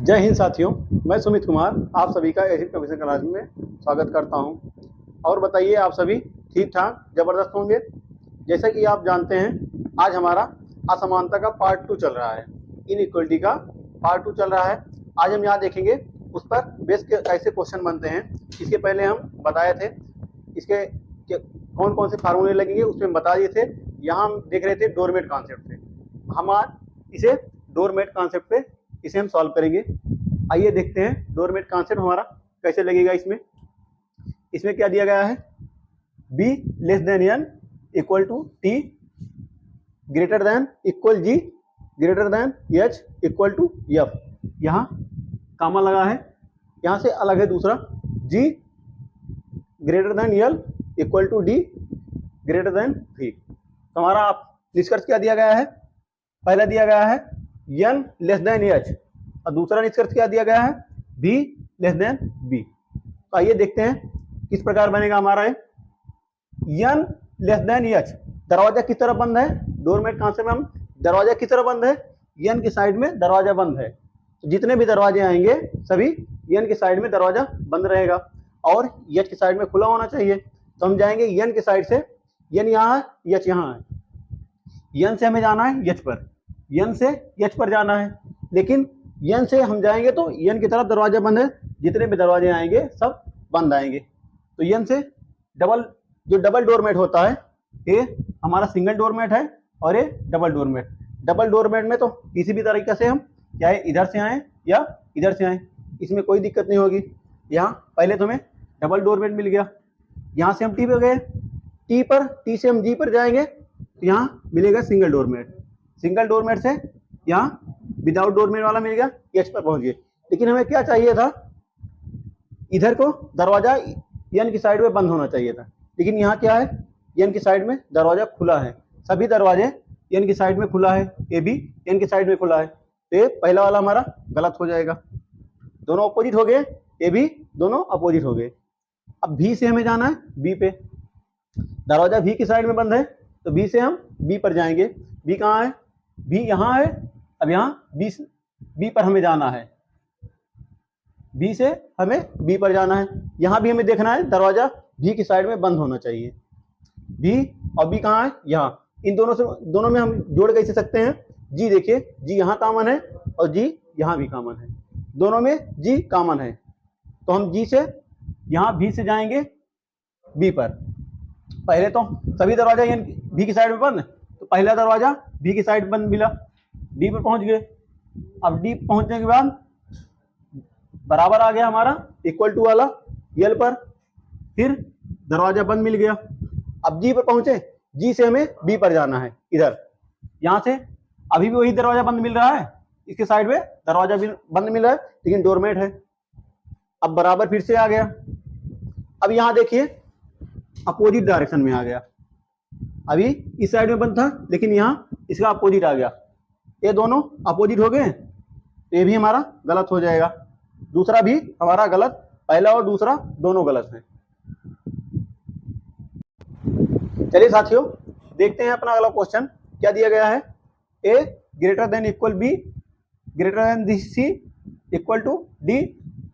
जय हिंद साथियों, मैं सुमित कुमार आप सभी का एशियन कमीशन क्लास में स्वागत करता हूं। और बताइए आप सभी ठीक ठाक ज़बरदस्त होंगे। जैसा कि आप जानते हैं आज हमारा असमानता का पार्ट 2 चल रहा है, इनइक्वलिटी का पार्ट 2 चल रहा है। आज हम यहाँ देखेंगे उस पर बेस के कैसे क्वेश्चन बनते हैं। इसके पहले हम बताए थे इसके कौन कौन से फार्मूले लगेंगे, उसमें हम बता दिए थे। यहाँ हम देख रहे थे डोरमेट कॉन्सेप्ट से। हम आज इसे डोरमेट कॉन्सेप्ट पे इसे हम सॉल्व करेंगे। आइए देखते हैं डोरमेट कॉन्सेप्ट हमारा कैसे लगेगा। इसमें क्या दिया गया है, b less than n equal to t greater than equal g greater than h equal to f। यहाँ कामा लगा है, यहाँ से अलग है दूसरा g greater than l equal to d greater than v। तो हमारा आप निष्कर्ष क्या दिया गया है, पहला दिया गया है n लेस देन h और दूसरा निष्कर्ष क्या दिया गया है b लेस देन b। तो आइए देखते हैं किस प्रकार बनेगा हमारा n लेस देन h। दरवाजा किस तरफ बंद है, डोरमेट कॉन्सेप्ट में हम दरवाजा किस तरफ बंद है, n की साइड में दरवाजा बंद है। तो जितने भी दरवाजे आएंगे सभी n की साइड में दरवाजा बंद रहेगा और h की साइड में खुला होना चाहिए। तो हम जाएंगे n की साइड से, n यहाँ है h यहाँ है, n से हमें जाना है h पर, n से h पर जाना है। लेकिन n से हम जाएंगे तो n की तरफ दरवाजा बंद है, जितने भी दरवाजे आएंगे सब बंद आएंगे। तो n से जो डबल डोरमेट होता है, ये हमारा सिंगल डोरमेट है और ये डबल डोरमेट। डबल डोरमेट में तो किसी भी तरीके से हम चाहे इधर से आए या इधर से आए, इसमें कोई दिक्कत नहीं होगी। यहाँ पहले तो हमें डबल डोरमेट मिल गया, यहाँ से हम टी पे गए, टी से हम जी पर जाएंगे तो यहाँ मिलेगा सिंगल डोरमेट। सिंगल डोरमेट से यहाँ विदाउट डोरमेट वाला मिल गया, एच पर पहुंच गए। लेकिन हमें क्या चाहिए था, इधर को दरवाजा n की साइड में बंद होना चाहिए था। लेकिन यहाँ क्या है, n की साइड में दरवाजा खुला है, सभी दरवाजे n की साइड में खुला है, ये भी n की साइड में खुला है। तो ये पहला वाला हमारा गलत हो जाएगा, दोनों अपोजिट हो गए, ये भी दोनों अपोजिट हो गए। अब v से हमें जाना है b पे, दरवाजा v की साइड में बंद है तो b से हम b पर जाएंगे। b कहाँ है, b यहाँ है। अब यहाँ b पर हमें जाना है, b से हमें b पर जाना है। यहाँ भी हमें देखना है दरवाजा v की साइड में बंद होना चाहिए। b और b कहाँ है, यहाँ। इन दोनों में हम जोड़ कैसे सकते हैं, g देखिए, g यहाँ कॉमन है और g यहाँ भी कॉमन है, दोनों में g कॉमन है। तो हम g से यहाँ v से जाएंगे b पर। पहले तो सभी दरवाजा v की साइड में बंद, तो पहला दरवाजा v की साइड बंद मिला, d पर पहुंच गए। अब d पहुंचने के बाद बराबर आ गया हमारा इक्वल टू वाला यल पर, फिर दरवाजा बंद मिल गया। अब जी पर पहुंचे, जी से हमें बी पर जाना है इधर। यहाँ से अभी भी वही दरवाजा बंद मिल रहा है, इसके साइड में दरवाजा भी बंद मिल रहा है लेकिन डोरमेट है। अब बराबर फिर से आ गया। अब यहाँ देखिए अपोजिट डायरेक्शन में आ गया, अभी इस साइड में बंद था लेकिन यहाँ इसका अपोजिट आ गया, ये दोनों अपोजिट हो गए, ये भी हमारा गलत हो जाएगा। दूसरा भी हमारा गलत, पहला और दूसरा दोनों गलत है। चलिए साथियों देखते हैं अपना अगला क्वेश्चन क्या दिया गया है। a greater than equal b greater than c equal to d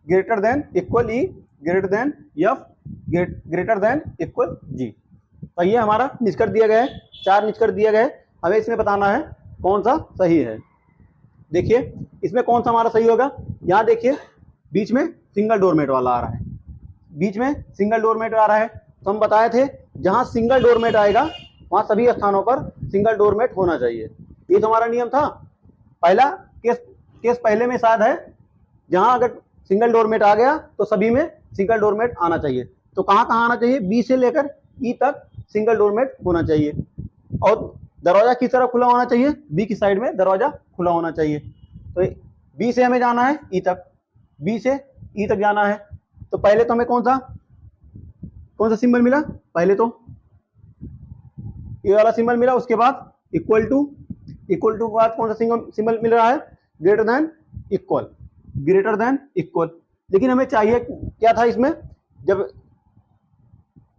greater than equal e greater than f greater than equal g। तो ये हमारा निष्कर्ष दिया गया है, 4 निष्कर्ष दिया गया है। हमें इसमें बताना है कौन सा सही है। देखिए इसमें कौन सा हमारा सही होगा, यहाँ देखिए बीच में सिंगल डोरमेट वाला आ रहा है, बीच में सिंगल डोरमेट आ रहा है। तो हम बताए थे जहां सिंगल डोरमेट आएगा वहां सभी स्थानों पर सिंगल डोरमेट होना चाहिए, ये तो हमारा नियम था। पहला केस पहले में शायद है, जहां अगर सिंगल डोरमेट आ गया तो सभी में सिंगल डोरमेट आना चाहिए। तो कहाँ कहाँ आना चाहिए, बी से लेकर ई तक सिंगल डोरमेट होना चाहिए और दरवाजा किस तरफ खुला होना चाहिए, बी की साइड में दरवाजा खुला होना चाहिए। तो बी से हमें जाना है ई तक, बी से ई तक जाना है। तो पहले तो हमें कौन सा सिंबल मिला, पहले तो ये वाला सिंबल मिला, उसके बाद इक्वल टू के बाद कौन सा सिंबल मिल रहा है, ग्रेटर देन इक्वल। लेकिन हमें चाहिए क्या था, इसमें जब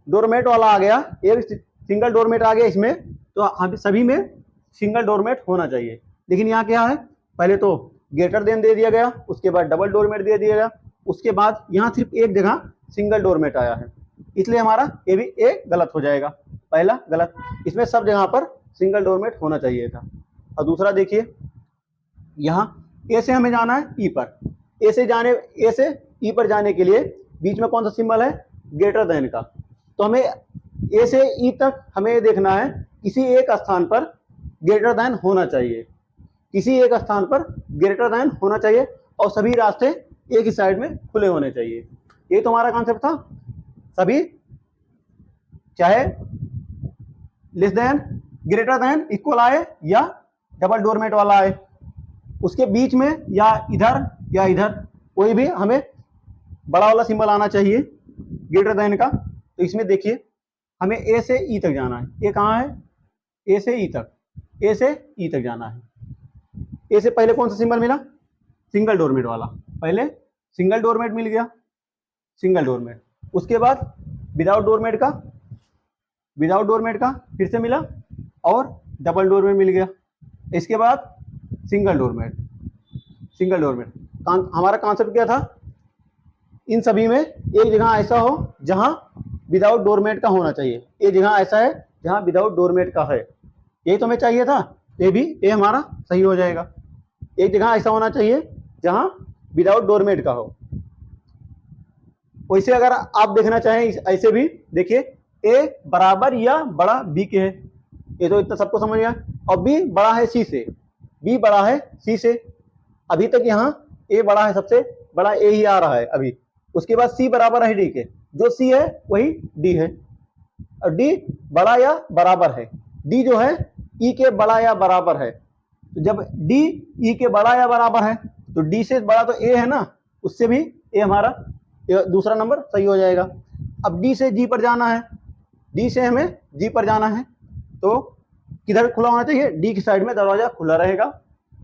डोरमेट वाला आ गया, एक सिंगल डोरमेट आ गया इसमें, तो हम सभी में सिंगल डोरमेट होना चाहिए। लेकिन यहाँ क्या है, पहले तो ग्रेटर देन दे दिया गया, उसके बाद डबल डोरमेट दे दिया गया, उसके बाद यहाँ सिर्फ एक जगह सिंगल डोरमेट आया है, इसलिए हमारा ये भी ए गलत हो जाएगा, पहला गलत। इसमें सब जगह पर सिंगल डोरमेट होना चाहिए था। और दूसरा देखिए, यहाँ ए से हमें जाना है ई पर, ए से ई पर जाने के लिए बीच में कौन सा सिंबल है, ग्रेटर देन का। तो हमें ए से ई तक हमें ये देखना है किसी एक स्थान पर ग्रेटर देन होना चाहिए, किसी एक स्थान पर ग्रेटर देन होना चाहिए, और सभी रास्ते एक ही साइड में खुले होने चाहिए। ये तो हमारा कॉन्सेप्ट था, सभी चाहे less than, greater than, equal आए या डबल डोरमेट वाला आए, उसके बीच में या इधर कोई भी हमें बड़ा वाला सिंबल आना चाहिए ग्रेटर देन का। तो इसमें देखिए हमें ए से ई तक जाना है, ये कहाँ है, ए से ई तक, ए से ई तक जाना है। ए से पहले कौन सा सिंबल मिला, सिंगल डोरमेट वाला, पहले सिंगल डोरमेट मिल गया, सिंगल डोरमेट, उसके बाद विदाउट डोरमेट का फिर से मिला, और डबल डोरमेट मिल गया, इसके बाद सिंगल डोरमेट। हमारा कॉन्सेप्ट क्या था, इन सभी में एक जगह ऐसा हो जहां विदाउट डोरमेट का होना चाहिए, एक जगह ऐसा है जहां विदाउट डोरमेट का है, यही तो हमें चाहिए था। ये हमारा सही हो जाएगा, एक जगह ऐसा होना चाहिए जहां विदाउट डोरमेट का हो। वैसे अगर आप देखना चाहें ऐसे भी देखिए, ए बराबर या बड़ा बी के है, ये तो इतना सबको समझ गया, और बी बड़ा है सी से, बी बड़ा है सी से, अभी तक यहाँ ए बड़ा है, सबसे बड़ा ए ही आ रहा है अभी, उसके बाद सी बराबर है डी के, जो सी है वही डी है, और डी बड़ा या बराबर है, डी जो है ई के बड़ा या बराबर है, तो जब डी ई के बड़ा या बराबर है तो डी से बड़ा तो ए है ना, उससे भी ए हमारा दूसरा नंबर सही हो जाएगा। अब डी से जी पर जाना है, डी से हमें जी पर जाना है, तो किधर खुला होना चाहिए, डी की साइड में दरवाजा खुला रहेगा,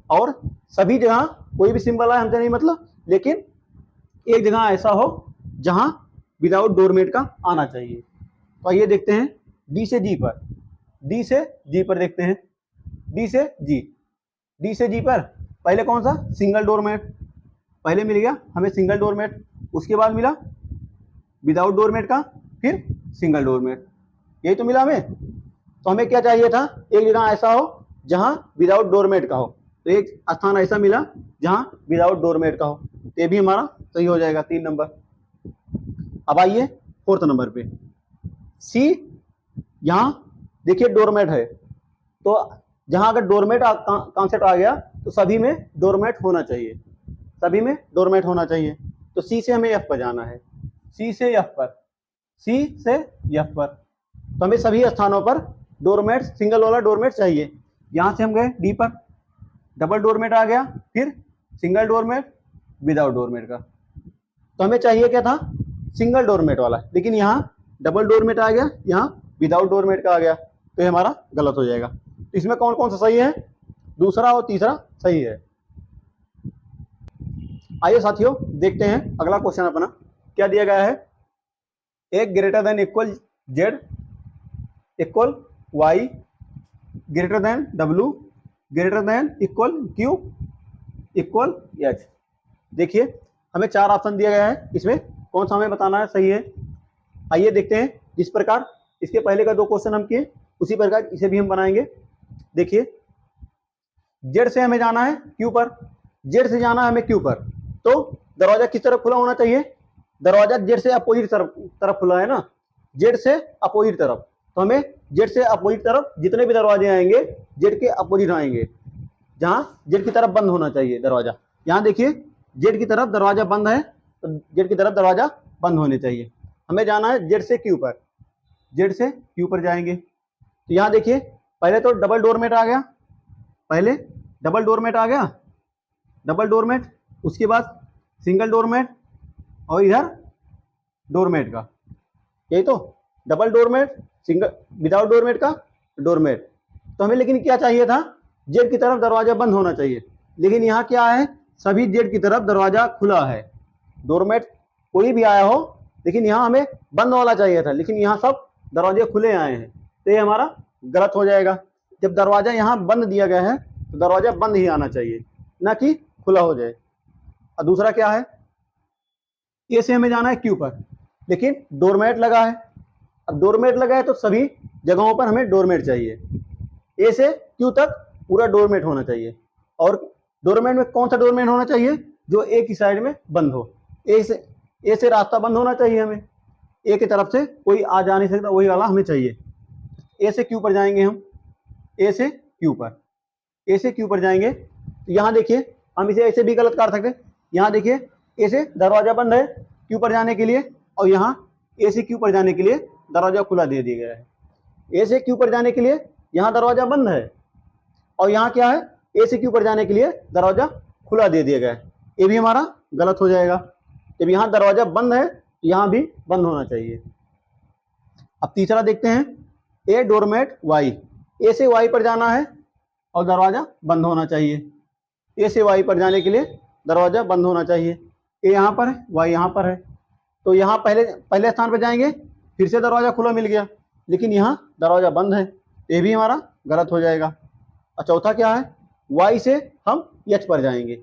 और सभी जगह कोई भी सिंबल है हमसे नहीं मतलब, लेकिन एक जगह ऐसा हो जहां विदाउट डोरमेट का आना चाहिए। तो आइए देखते हैं डी से जी पर, डी से जी पर देखते हैं, डी से जी पर पहले कौन सा, सिंगल डोरमेट, पहले मिल गया हमें सिंगल डोरमेट, उसके बाद मिला विदाउट डोरमेट का, फिर सिंगल डोरमेट, यही तो मिला हमें। तो हमें क्या चाहिए था, एक जगह ऐसा हो जहां विदाउट डोरमेट का हो, तो एक स्थान ऐसा मिला जहां विदाउट डोरमेट का हो, तो ये भी हमारा सही हो जाएगा 3 नंबर। अब आइए 4th नंबर पे, सी, यहां देखिए डोरमेट है, तो जहां अगर डोरमेट कॉन्सेप्ट आ गया तो सभी में डोरमेट होना चाहिए, सभी में डोरमेट होना चाहिए। तो सी से हमें एफ पर जाना है, सी से एफ पर, सी से एफ पर, तो हमें सभी स्थानों पर डोरमेट, सिंगल वाला डोरमेट चाहिए। यहां से हम गए डी पर, डबल डोरमेट आ गया, फिर सिंगल डोरमेट विदाउट डोरमेट का, तो हमें चाहिए क्या था, सिंगल डोरमेट वाला, लेकिन यहाँ डबल डोरमेट आ गया, यहाँ विदाउट डोरमेट का आ गया, तो ये हमारा गलत हो जाएगा। तो इसमें कौन कौन सा सही है, दूसरा और तीसरा सही है। आइए साथियों देखते हैं अगला क्वेश्चन अपना क्या दिया गया है, एक greater than equal Z equal Y greater than W greater than equal Q equal H. देखिए हमें 4 ऑप्शन दिया गया है, इसमें कौन सा हमें बताना है सही है। आइए देखते हैं, जिस प्रकार इसके पहले का 2 क्वेश्चन हम किए उसी प्रकार इसे भी हम बनाएंगे। देखिए जेड से हमें जाना है क्यू पर, जेड से जाना है हमें क्यू पर, तो दरवाजा किस तरफ खुला होना चाहिए, दरवाजा जेड से अपोजिट तरफ खुला है ना, जेड से अपोजिट तरफ, तो हमें जेड से अपोजिट तरफ जितने भी दरवाजे आएंगे जेड के अपोजिट आएंगे, जहां जेड की तरफ बंद होना चाहिए दरवाजा। यहाँ देखिए जेड की तरफ दरवाजा बंद है, तो जेड की तरफ दरवाजा बंद होने चाहिए। हमें जाना है जेड से क्यू पर, जेड से क्यू पर जाएंगे, तो यहाँ देखिए पहले तो डबल डोरमेट आ गया, पहले डबल डोरमेट आ गया, डबल डोरमेट, उसके बाद सिंगल डोरमेट, और इधर डोरमेट का, यही तो double doormat, single without doormat का डोरमेट। तो हमें लेकिन क्या चाहिए था, जेड की तरफ दरवाजा बंद होना चाहिए, लेकिन यहाँ क्या है, सभी जेड की तरफ दरवाजा खुला है, डोरमेट कोई भी आया हो, लेकिन यहाँ हमें बंद वाला चाहिए था, लेकिन यहाँ सब दरवाजे खुले आए हैं, तो ये हमारा गलत हो जाएगा। जब दरवाजा यहाँ बंद दिया गया है तो दरवाजा बंद ही आना चाहिए, ना कि खुला हो जाए। और दूसरा क्या है, ए से हमें जाना है क्यू पर, लेकिन डोरमेट लगा है। अब डोरमेट लगा है तो सभी जगहों पर हमें डोरमेट चाहिए। ए से क्यू तक पूरा डोरमेट होना चाहिए। और डोरमेट में कौन सा डोरमेट होना चाहिए, जो ए की साइड में बंद हो। ए से रास्ता बंद होना चाहिए हमें, ए की तरफ से कोई आ जा नहीं सकता, वही वाला हमें चाहिए। ए से क्यू पर जाएंगे हम, ए से क्यू पर, ए से क्यू पर जाएंगे तो यहाँ देखिए हम इसे ऐसे भी गलत कर सकते हैं। यहाँ देखिए ए से दरवाजा बंद है क्यू पर जाने के लिए, और यहाँ ए से क्यू पर जाने के लिए दरवाजा खुला दे दिया गया है। ए से क्यू पर जाने के लिए यहाँ दरवाजा बंद है, और यहाँ क्या है, ए से क्यू पर जाने के लिए दरवाजा खुला दे दिया गया है। ये भी हमारा गलत हो जाएगा। जब यहाँ दरवाजा बंद है, यहाँ भी बंद होना चाहिए। अब तीसरा देखते हैं, ए डोरमेट वाई, ए से वाई पर जाना है और दरवाजा बंद होना चाहिए। ए से वाई पर जाने के लिए दरवाजा बंद होना चाहिए। ए यहाँ पर है, वाई यहाँ पर है, तो यहाँ पहले स्थान पर जाएंगे, फिर से दरवाजा खुला मिल गया, लेकिन यहाँ दरवाजा बंद है, ये भी हमारा गलत हो जाएगा। और चौथा क्या है, वाई से हम एच पर जाएंगे,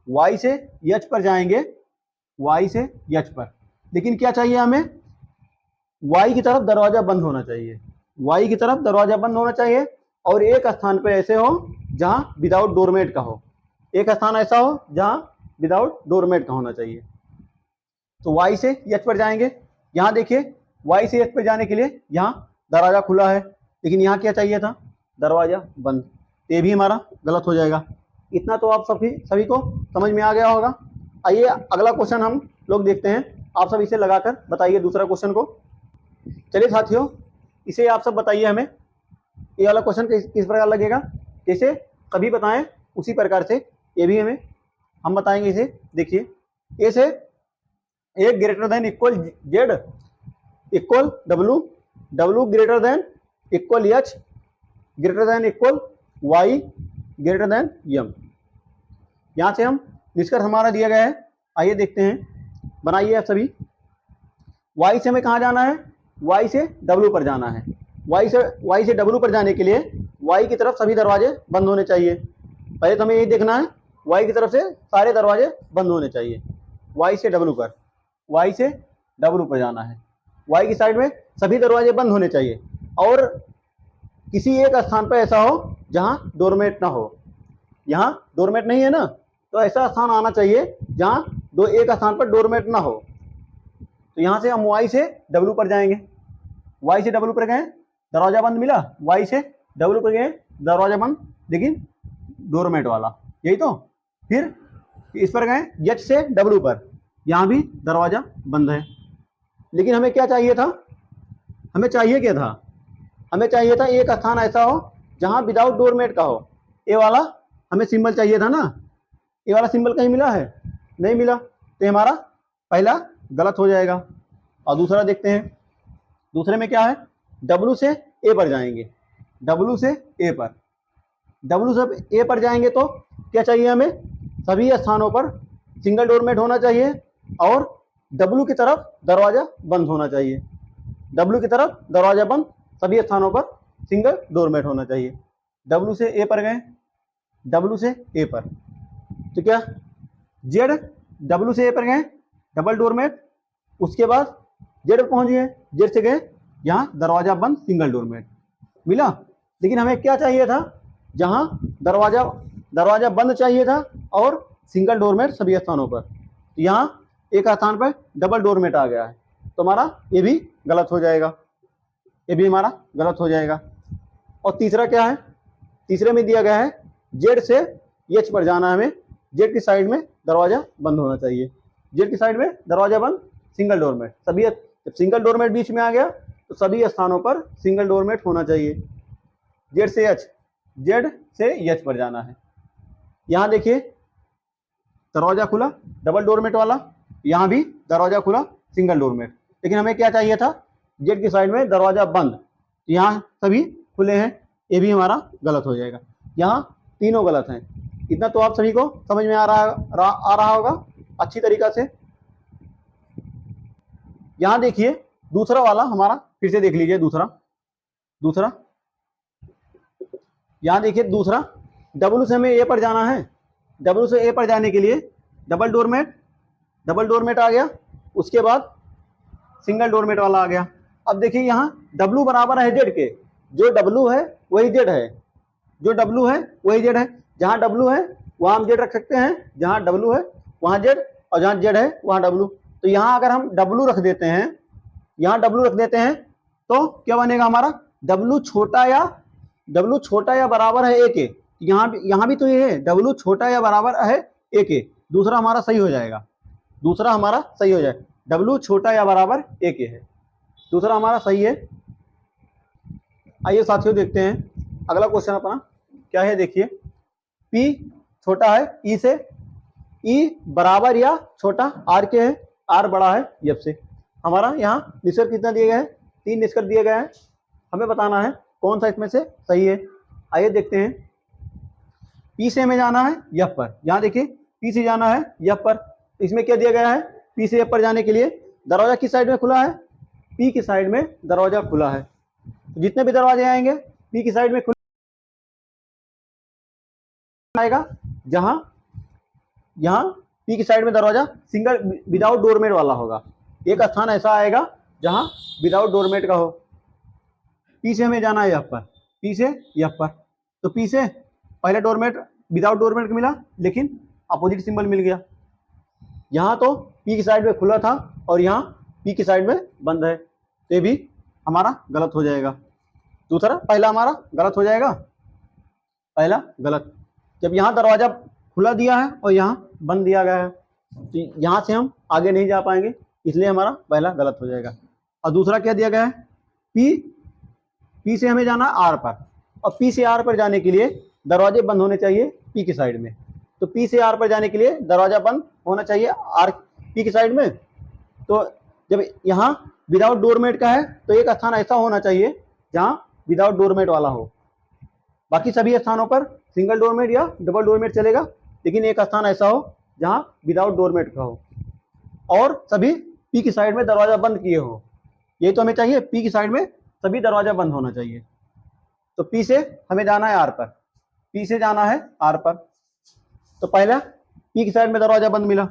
वाई से एच पर जाएंगे, वाई से एच पर, लेकिन क्या चाहिए हमें, वाई की तरफ दरवाजा बंद होना चाहिए, वाई की तरफ दरवाजा बंद होना चाहिए। और एक स्थान पे ऐसे हो जहां विदाउट डोरमेट का हो, एक स्थान ऐसा हो जहां विदाउट डोरमेट का होना चाहिए। तो वाई से एच पर जाएंगे, यहाँ देखिए वाई से एच पर जाने के लिए यहाँ दरवाजा खुला है, लेकिन यहाँ क्या चाहिए था, दरवाजा बंद, ये भी हमारा गलत हो जाएगा। इतना तो आप सभी को समझ में आ गया होगा। आइए अगला क्वेश्चन हम लोग देखते हैं, आप सब इसे लगाकर बताइए दूसरा क्वेश्चन को। चलिए साथियों, इसे आप सब बताइए हमें, ये वाला क्वेश्चन किस प्रकार लगेगा, जैसे कभी बताएं उसी प्रकार से ये भी हम बताएंगे इसे। देखिए, ए से A greater than equal Z equal W, W greater than equal H greater than equal Y greater than M. यहाँ से हम निष्कर्ष हमारा दिया गया है। आइए देखते हैं, बनाइए आप सभी। वाई से हमें कहाँ जाना है, वाई से डब्लू पर जाना है। वाई से डब्लू पर जाने के लिए वाई की तरफ सभी दरवाजे बंद होने चाहिए। पहले तो हमें यही देखना है, वाई की तरफ से सारे दरवाजे बंद होने चाहिए। वाई से डब्लू पर, वाई से डब्लू पर जाना है, वाई की साइड में सभी दरवाजे बंद होने चाहिए, और किसी एक स्थान पर ऐसा हो जहाँ डोरमेट ना हो। यहाँ डोरमेट नहीं है ना, तो ऐसा स्थान आना चाहिए जहाँ एक स्थान पर डोरमेट ना हो। तो यहाँ से हम वाई से डब्लू पर जाएंगे, वाई से डब्लू पर गए, दरवाजा बंद मिला, वाई से डब्लू पर गए, दरवाजा बंद, लेकिन डोरमेट वाला, यही तो। फिर इस पर गए एच से डब्लू पर, यहाँ भी दरवाजा बंद है, लेकिन हमें क्या चाहिए था, हमें चाहिए क्या था, हमें चाहिए था एक स्थान ऐसा हो जहाँ विदाउट डोरमेट का हो। ये वाला हमें सिंबल चाहिए था ना, ये वाला सिंबल कहीं मिला है, नहीं मिला, तो हमारा पहला गलत हो जाएगा। और दूसरा देखते हैं, दूसरे में क्या है, डब्लू से ए पर जाएंगे, डब्लू से ए पर, डब्लू से ए पर जाएंगे तो क्या चाहिए हमें, सभी स्थानों पर सिंगल डोरमेट होना चाहिए, और डब्लू की तरफ दरवाजा बंद होना चाहिए, डब्लू की तरफ दरवाजा बंद, सभी स्थानों पर सिंगल डोरमेट होना चाहिए। डब्लू से ए पर गए, डब्लू से ए पर, तो क्या जेड, डब्लू से ए पर गए डबल डोरमेट, उसके बाद जेड पर पहुंच गए, जेड से गए यहाँ दरवाजा बंद सिंगल डोरमेट मिला, लेकिन हमें क्या चाहिए था, जहाँ दरवाजा बंद चाहिए था और सिंगल डोरमेट सभी स्थानों पर, तो यहाँ एक स्थान पर डबल डोरमेट आ गया है, तो हमारा ये भी गलत हो जाएगा, ये भी हमारा गलत हो जाएगा। और तीसरा क्या है, तीसरे में दिया गया है जेड से एच पर जाना है हमें, जेड की साइड में दरवाजा बंद होना चाहिए, जेड की साइड में दरवाजा बंद सिंगल डोरमेट, सभी जब सिंगल डोरमेट बीच में आ गया तो सभी स्थानों पर सिंगल डोरमेट होना चाहिए। जेड से एच, जेड से एच पर जाना है, यहाँ देखिए दरवाजा खुला डबल डोरमेट वाला, यहाँ भी दरवाजा खुला सिंगल डोरमेट, लेकिन हमें क्या चाहिए था, जेड की साइड में दरवाजा बंद, यहाँ सभी खुले हैं, ये भी हमारा गलत हो जाएगा। यहाँ तीनों गलत हैं। इतना तो आप सभी को समझ में आ रहा होगा अच्छी तरीका से। यहाँ देखिए दूसरा वाला हमारा, फिर से देख लीजिए दूसरा यहाँ देखिए दूसरा, डब्लू से हमें ए पर जाना है, W से A पर जाने के लिए डबल डोरमेट आ गया, उसके बाद सिंगल डोरमेट वाला आ गया। अब देखिए यहाँ W बराबर है Z के, जो W है वही Z है, जो W है वही Z है। जहाँ W है वहाँ हम Z रख सकते हैं, जहाँ W है वहाँ Z, और जहाँ Z है वहाँ W। तो यहाँ अगर हम W रख देते हैं, यहाँ W रख देते हैं तो क्या बनेगा हमारा, W छोटा या बराबर है A के। यहाँ भी तो ये है, W छोटा या बराबर है A के, दूसरा हमारा सही हो जाएगा, W छोटा या बराबर A के है, दूसरा हमारा सही है। आइए साथियों देखते हैं अगला क्वेश्चन अपना क्या है। देखिए P छोटा है E से, E बराबर या छोटा R के है, R बड़ा है F से। हमारा यहाँ निष्कर्ष कितना दिए गए हैं, 3 निष्कर्ष दिए गए हैं, हमें बताना है कौन सा इसमें से सही है। आइए देखते हैं। P से हमें जाना है F पर, यहाँ देखिए P से जाना है F पर, इसमें क्या दिया गया है, P से F पर जाने के लिए दरवाजा किस साइड में खुला है, P की साइड में दरवाजा खुला है। तो जितने भी दरवाजे आएंगे P की साइड में खुला आएगा, जहां यहाँ P की साइड में दरवाजा सिंगल विदाउट डोरमेट वाला होगा। एक स्थान ऐसा आएगा जहां विदाउट डोरमेट का हो। P से हमें जाना है F पर, P से F पर, तो P से पहले डोरमेट विदाउट डोरमेट मिला, लेकिन अपोजिट सिंबल मिल गया। यहाँ तो P की साइड में खुला था और यहाँ P की साइड में बंद है, ये भी हमारा गलत हो जाएगा। दूसरा पहला हमारा गलत हो जाएगा, पहला गलत। जब यहाँ दरवाजा खुला दिया है और यहाँ बंद दिया गया है, तो यहाँ से हम आगे नहीं जा पाएंगे, इसलिए हमारा पहला गलत हो जाएगा। और दूसरा क्या दिया गया है, P से हमें जाना है R पर, और P से R पर जाने के लिए दरवाजे बंद होने चाहिए P की साइड में। तो P से R पर जाने के लिए दरवाजा बंद होना चाहिए P की साइड में। तो जब यहाँ विदाउट डोरमेट का है तो एक स्थान ऐसा होना चाहिए जहाँ विदाउट डोरमेट वाला हो। बाकी सभी स्थानों पर सिंगल डोरमेट या डबल डोरमेट चलेगा, लेकिन एक स्थान ऐसा हो जहाँ विदाउट डोरमेट का हो और सभी P की साइड में दरवाजा बंद किए हो। ये तो हमें चाहिए, P की साइड में सभी दरवाजा बंद होना चाहिए। तो P से हमें जाना है R पर, P से जाना है R पर। तो पहला P की साइड में दरवाजा बंद मिला,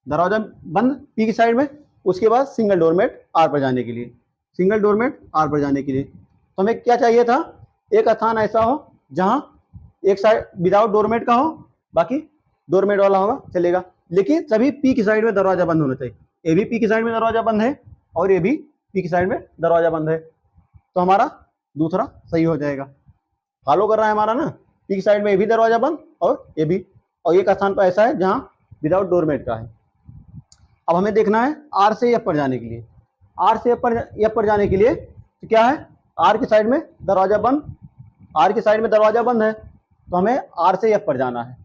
दरवाजा बंद P की साइड में, उसके बाद सिंगल डोरमेट R पर जाने के लिए, सिंगल डोरमेट R पर जाने के लिए। तो हमें क्या चाहिए था, एक स्थान ऐसा हो जहां एक साइड विदाउट डोरमेट का हो, बाकी डोरमेट वाला होगा चलेगा, लेकिन सभी P की साइड में दरवाजा बंद होना चाहिए। ये भी P की साइड में दरवाजा बंद है और ये भी P की साइड में दरवाजा बंद है, तो हमारा दूसरा सही हो जाएगा। फॉलो कर रहा है हमारा ना, P की साइड में ये भी दरवाजा बंद और ये भी, और एक स्थान पर ऐसा है जहां विदाउट डोरमेट का है। अब हमें देखना है R से F पर जाने के लिए, R से F पर जाने के लिए तो क्या है, R की साइड में दरवाजा बंद, R की साइड में दरवाजा बंद है, तो हमें R से F पर जाना है।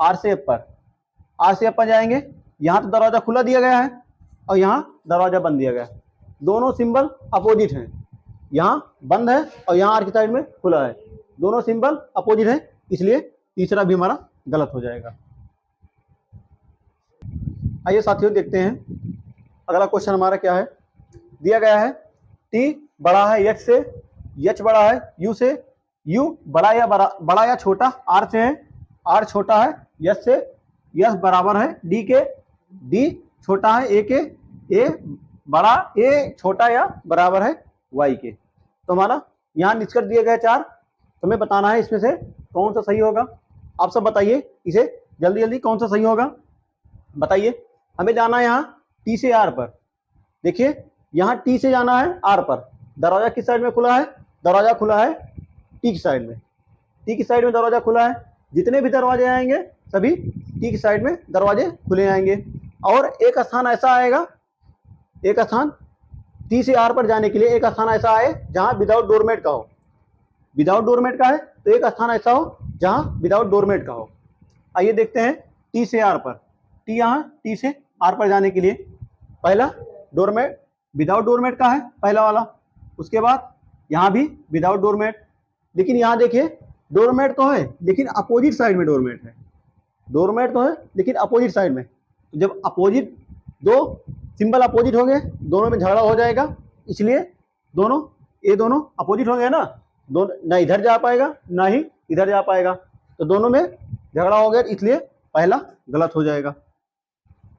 R से F पर जाएंगे, यहाँ तो दरवाजा खुला दिया गया है और यहाँ दरवाजा बंद दिया गया है, दोनों सिंबल अपोजिट हैं, यहाँ बंद है और यहाँ R की साइड में खुला है, दोनों सिंबल अपोजिट है, इसलिए तीसरा भी हमारा गलत हो जाएगा। आइए साथियों देखते हैं अगला क्वेश्चन हमारा क्या है। दिया गया है T बड़ा है H से, H बड़ा है U से, U बड़ा या छोटा R से है, R छोटा है S से, S बराबर है D के, D छोटा है A के, A बड़ा A छोटा या बराबर है Y के। तो हमारा यहाँ निष्कर्ष दिए गए 4, तो हमें बताना है इसमें से कौन सा सही होगा। आप सब बताइए इसे जल्दी जल्दी, कौन सा सही होगा बताइए। हमें जाना है यहाँ T से R पर, देखिए यहाँ T से जाना है R पर, दरवाजा किस साइड में खुला है, दरवाजा खुला है T की साइड में, T की साइड में दरवाजा खुला है, जितने भी दरवाजे आएंगे सभी T की साइड में दरवाजे खुले आएंगे। और एक स्थान ऐसा आएगा, एक स्थान T से R पर जाने के लिए एक स्थान ऐसा आए जहां विदाउट डोरमेट का हो, विदाउट डोरमेट का है तो एक स्थान ऐसा हो जहां विदाउट डोरमेट का हो। आइए देखते हैं T से R पर, T से R पर जाने के लिए पहला डोरमेट विदाउट डोरमेट का है पहला वाला, उसके बाद यहाँ भी विदाउट डोरमेट, लेकिन यहाँ देखिए डोरमेट तो है लेकिन अपोजिट साइड में डोरमेट है, डोरमेट तो है लेकिन अपोजिट साइड में। तो जब अपोजिट दो सिंबल अपोजिट हो गए, दोनों में झगड़ा हो जाएगा, इसलिए दोनों अपोजिट हो गए ना, दोनों ना इधर जा पाएगा ना ही इधर जा पाएगा, तो दोनों में झगड़ा हो गया इसलिए पहला गलत हो जाएगा।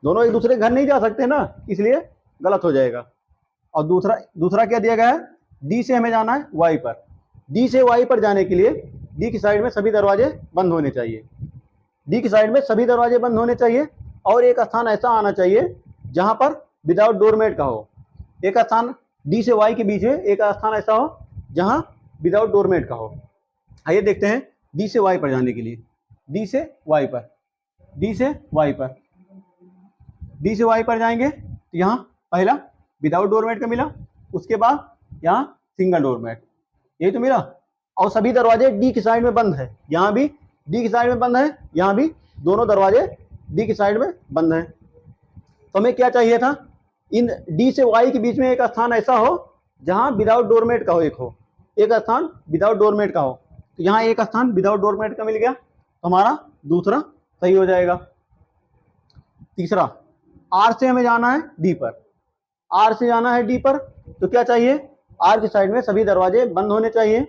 दोनों एक दूसरे के घर नहीं जा सकते ना, इसलिए गलत हो जाएगा। और दूसरा क्या दिया गया है, डी से हमें जाना है वाई पर। डी से वाई पर जाने के लिए डी की साइड में सभी दरवाजे बंद होने चाहिए। डी की साइड में सभी दरवाजे बंद होने चाहिए और एक स्थान ऐसा आना चाहिए जहां पर विदाउट डोरमेट का हो। एक स्थान डी से वाई के बीच में एक स्थान ऐसा हो जहां विदाउट डोरमेट का हो। आइए देखते हैं डी से वाई पर जाने के लिए। डी से वाई पर, डी से वाई पर, डी से वाई पर जाएंगे तो यहाँ पहला विदाउट डोरमेट का मिला, उसके बाद यहाँ सिंगल डोरमेट, यही तो मिला। और सभी दरवाजे डी की साइड में बंद है, यहाँ भी डी की साइड में बंद है, यहाँ भी दोनों दरवाजे डी की साइड में बंद है। तो हमें क्या चाहिए था, इन डी से वाई के बीच में एक स्थान ऐसा हो जहाँ विदाउट डोरमेट का हो, एक स्थान विदाउट डोरमेट का हो। तो यहाँ एक स्थान विदाउट डोरमेट का मिल गया, तो हमारा दूसरा सही हो जाएगा। तीसरा, आर से हमें जाना है डी पर। आर से जाना है डी पर, तो क्या चाहिए, आर की साइड में सभी दरवाजे बंद होने चाहिए।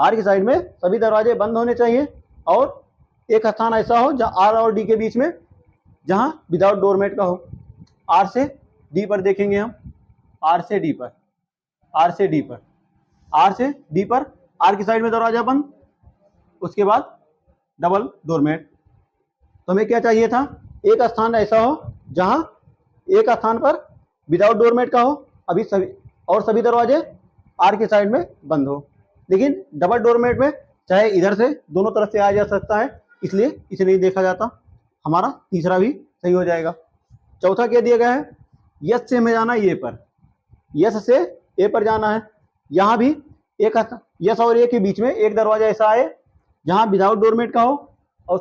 आर की साइड में सभी दरवाजे बंद होने चाहिए और एक स्थान ऐसा हो जहाँ आर और डी के बीच में जहाँ विदाउट डोरमेट का हो। आर से डी पर देखेंगे हम, आर से डी पर, आर से डी पर, आर से डी पर, आर की साइड में दरवाजा बंद, उसके बाद डबल डोरमेट। तो हमें क्या चाहिए था, एक स्थान ऐसा हो जहाँ एक स्थान पर विदाउट डोरमेट का हो अभी सभी दरवाजे आर की साइड में बंद हो। लेकिन डबल डोरमेट में चाहे इधर से दोनों तरफ से आया जा सकता है, इसलिए इसे नहीं देखा जाता। हमारा तीसरा भी सही हो जाएगा। चौथा क्या दिया गया है, यस से हमें जाना है ए पर, यस से ए पर जाना है। यहाँ भी एक यस और ए के बीच में एक दरवाजा ऐसा आए जहाँ विदाउट डोरमेट का हो और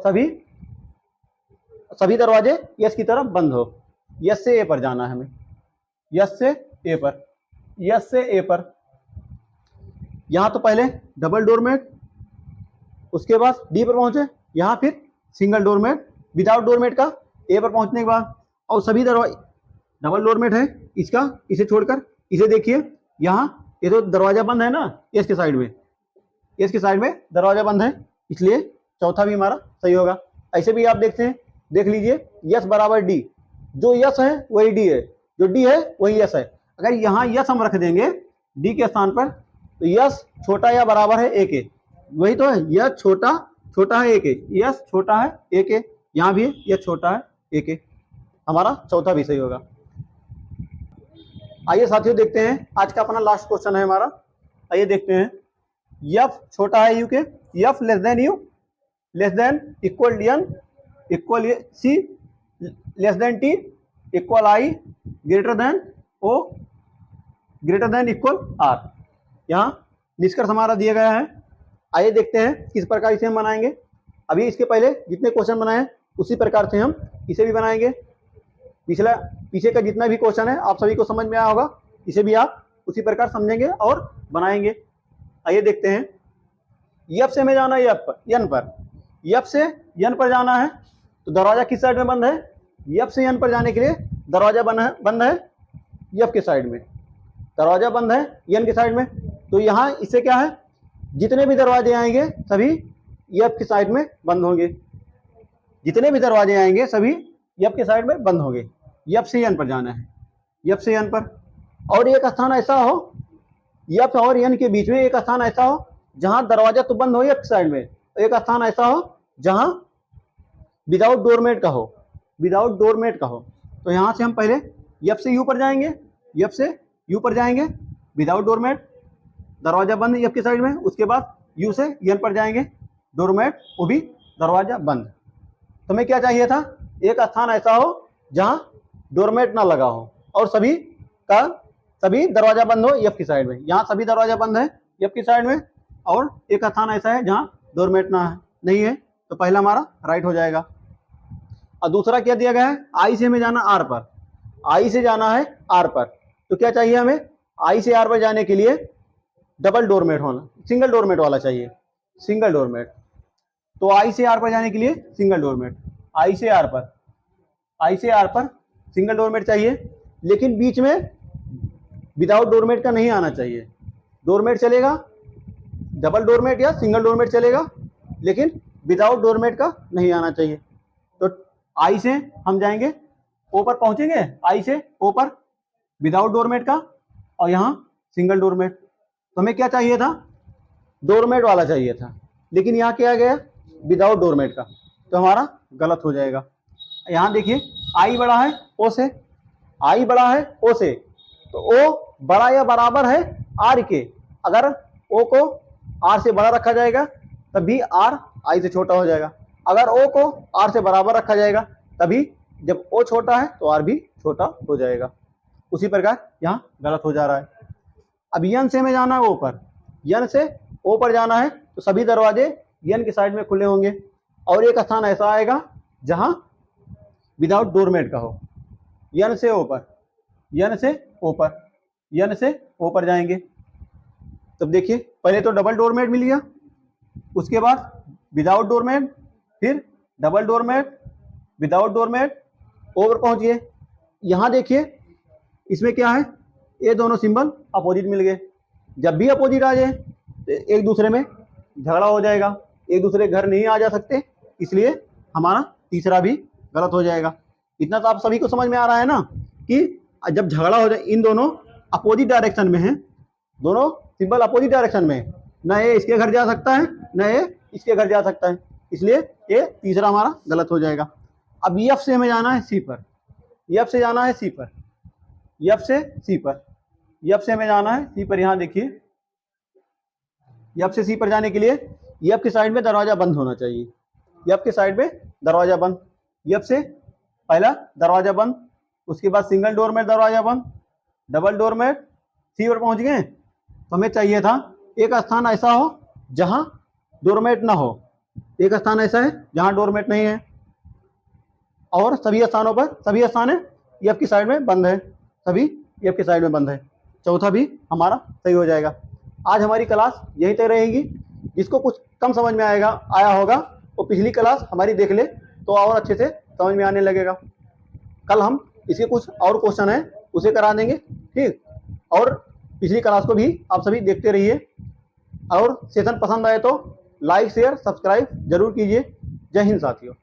सभी दरवाजे यस की तरफ बंद हो। यस से ए पर जाना है हमें, यस से ए पर, यस से ए पर। यहाँ तो पहले डबल डोरमेट, उसके बाद डी पर पहुंचे, यहाँ फिर सिंगल डोरमेट विदाउट डोरमेट का ए पर पहुंचने के बाद, और सभी दरवाजे डबल डोरमेट है इसका, इसे छोड़कर इसे देखिए, यहाँ ये तो दरवाजा बंद है ना, एस के साइड में, एस के साइड में दरवाजा बंद है, इसलिए चौथा भी हमारा सही होगा। ऐसे भी आप देखते हैं, देख लीजिए, यस बराबर डी, जो यस है वही डी है, जो डी है वही यस है। अगर यहाँ यस हम रख देंगे डी के स्थान पर, तो यस छोटा या बराबर है ए के, वही तो है, यस छोटा है ए के, यस छोटा है ए के, यहाँ भी यस छोटा है ए के। हमारा चौथा भी सही होगा। आइए साथियों देखते हैं, आज का अपना लास्ट क्वेश्चन है हमारा। आइए देखते हैं, यफ छोटा है U K, F less than U, less than equal N, equal C, less than T, equal I, greater than O, greater than equal R. यहाँ निष्कर्ष हमारा दिया गया है। आइए देखते हैं किस प्रकार इसे हम बनाएंगे। अभी इसके पहले जितने क्वेश्चन बनाए हैं उसी प्रकार से हम इसे भी बनाएंगे। पीछे का जितना भी क्वेश्चन है आप सभी को समझ में आया होगा, इसे भी आप उसी प्रकार समझेंगे और बनाएंगे। आइए देखते हैं, यफ से हमें जाना है एन पर, यफ से एन पर जाना है, तो दरवाजा किस साइड में बंद है, यफ से एन पर जाने के लिए दरवाजा बंद है यफ के साइड में, दरवाजा बंद है एन के साइड में। तो यहाँ इससे क्या है, जितने भी दरवाजे आएंगे सभी यफ की साइड में बंद होंगे, जितने भी दरवाजे आएंगे सभी यफ के साइड में बंद होंगे। यफ से एन पर जाना है, यफ से एन पर। और एक स्थान ऐसा हो, यफ और एन के बीच में एक स्थान ऐसा हो जहां दरवाजा तो बंद हो यफ की साइड में, एक स्थान ऐसा हो जहां विदाउट डोरमेट का हो, विदाउट डोरमेट का हो। तो यहाँ से हम पहले यफ से यू पर जाएंगे, यफ से यू पर जाएंगे, विदाउट डोरमेट, दरवाजा बंद यफ की साइड में, उसके बाद यू से एन पर जाएंगे, डोरमेट, वो भी दरवाजा बंद। तो हमें क्या चाहिए था, एक स्थान ऐसा हो जहां डोरमेट ना लगा हो और सभी दरवाजा बंद हो यफ की साइड में। यहाँ सभी दरवाजा बंद है यफ की साइड में और एक स्थान ऐसा है जहां डोरमेट नहीं है, तो पहला हमारा राइट हो जाएगा। और दूसरा क्या दिया गया है, आई से हमें जाना आर पर, आई से जाना है आर पर। तो क्या चाहिए हमें, आई से आर पर जाने के लिए डबल डोरमेट होना, सिंगल डोरमेट वाला चाहिए, सिंगल डोरमेट। तो आई से आर पर जाने के लिए सिंगल डोरमेट, आई से आर पर, आई से आर पर सिंगल डोरमेट चाहिए। लेकिन बीच में विदाउट डोरमेट का नहीं आना चाहिए, डोरमेट चलेगा, डबल डोरमेट या सिंगल डोरमेट चलेगा, लेकिन विदाउट डोरमेट का नहीं आना चाहिए। तो आई से हम जाएंगे ओ पर पहुंचेंगे, आई से ओ पर विदाउट डोरमेट का, और यहाँ सिंगल डोरमेट। तो हमें क्या चाहिए था, डोरमेट वाला चाहिए था, लेकिन यहाँ क्या गया विदाउट डोरमेट का, तो हमारा गलत हो जाएगा। यहाँ देखिए आई बड़ा है ओ से, आई बड़ा है ओ से, तो ओ बड़ा या बराबर है आर के। अगर ओ को आर से बड़ा रखा जाएगा तभी आर आई से छोटा हो जाएगा, अगर ओ को आर से बराबर रखा जाएगा तभी जब ओ छोटा है तो आर भी छोटा हो जाएगा। उसी प्रकार यहाँ गलत हो जा रहा है। अब यन से हमें जाना है ओ पर, यन से ओ पर जाना है तो सभी दरवाजे यन की साइड में खुले होंगे, और एक स्थान ऐसा आएगा जहां विदाउट डोरमेट का हो। यन से ओ पर, यन से ओ पर, यन से ओ पर जाएंगे। तब देखिए पहले तो डबल डोरमेट मिल गया, उसके बाद विदाउट डोरमेट, फिर डबल डोरमेट, विदाउट डोरमेट, ओ पर पहुंचिए। यहाँ देखिए इसमें क्या है, ये दोनों सिंबल अपोजिट मिल गए। जब भी अपोजिट आ जाए तो एक दूसरे में झगड़ा हो जाएगा, एक दूसरे के घर नहीं आ जा सकते, इसलिए हमारा तीसरा भी गलत हो जाएगा। इतना तो आप सभी को समझ में आ रहा है ना कि जब झगड़ा हो जाए, इन दोनों अपोजिट डायरेक्शन में है, दोनों सिंबल अपोजिट डायरेक्शन में है, न ये इसके घर जा सकता है न ये इसके घर जा सकता है, इसलिए ये तीसरा हमारा गलत हो जाएगा। अब एफ से हमें जाना है सी पर, एफ से जाना है सी पर, एफ से सी पर, एफ से हमें जाना है सी पर। यहाँ देखिए एफ से सी पर जाने के लिए एफ की साइड में दरवाजा बंद होना चाहिए, एफ की साइड में दरवाजा बंद, एफ से पहला दरवाजा बंद, उसके बाद सिंगल डोरमेट दरवाजा बंद, डबल डोरमेट, सी पर पहुंच गए। तो हमें चाहिए था एक स्थान ऐसा हो जहां डोरमेट ना हो, एक स्थान ऐसा है जहां डोरमेट नहीं है, और सभी स्थानों पर, सभी स्थान एफ की साइड में बंद है, सभी एफ की साइड में बंद है। चौथा भी हमारा सही हो जाएगा। आज हमारी क्लास यहीं तक रहेगी। जिसको कुछ कम समझ में आया होगा वो पिछली क्लास हमारी देख ले तो और अच्छे से समझ में आने लगेगा। कल हम इसके कुछ और क्वेश्चन है उसे करा देंगे, ठीक। और पिछली क्लास को भी आप सभी देखते रहिए, और सेशन पसंद आए तो लाइक शेयर सब्सक्राइब जरूर कीजिए। जय हिंद साथियों।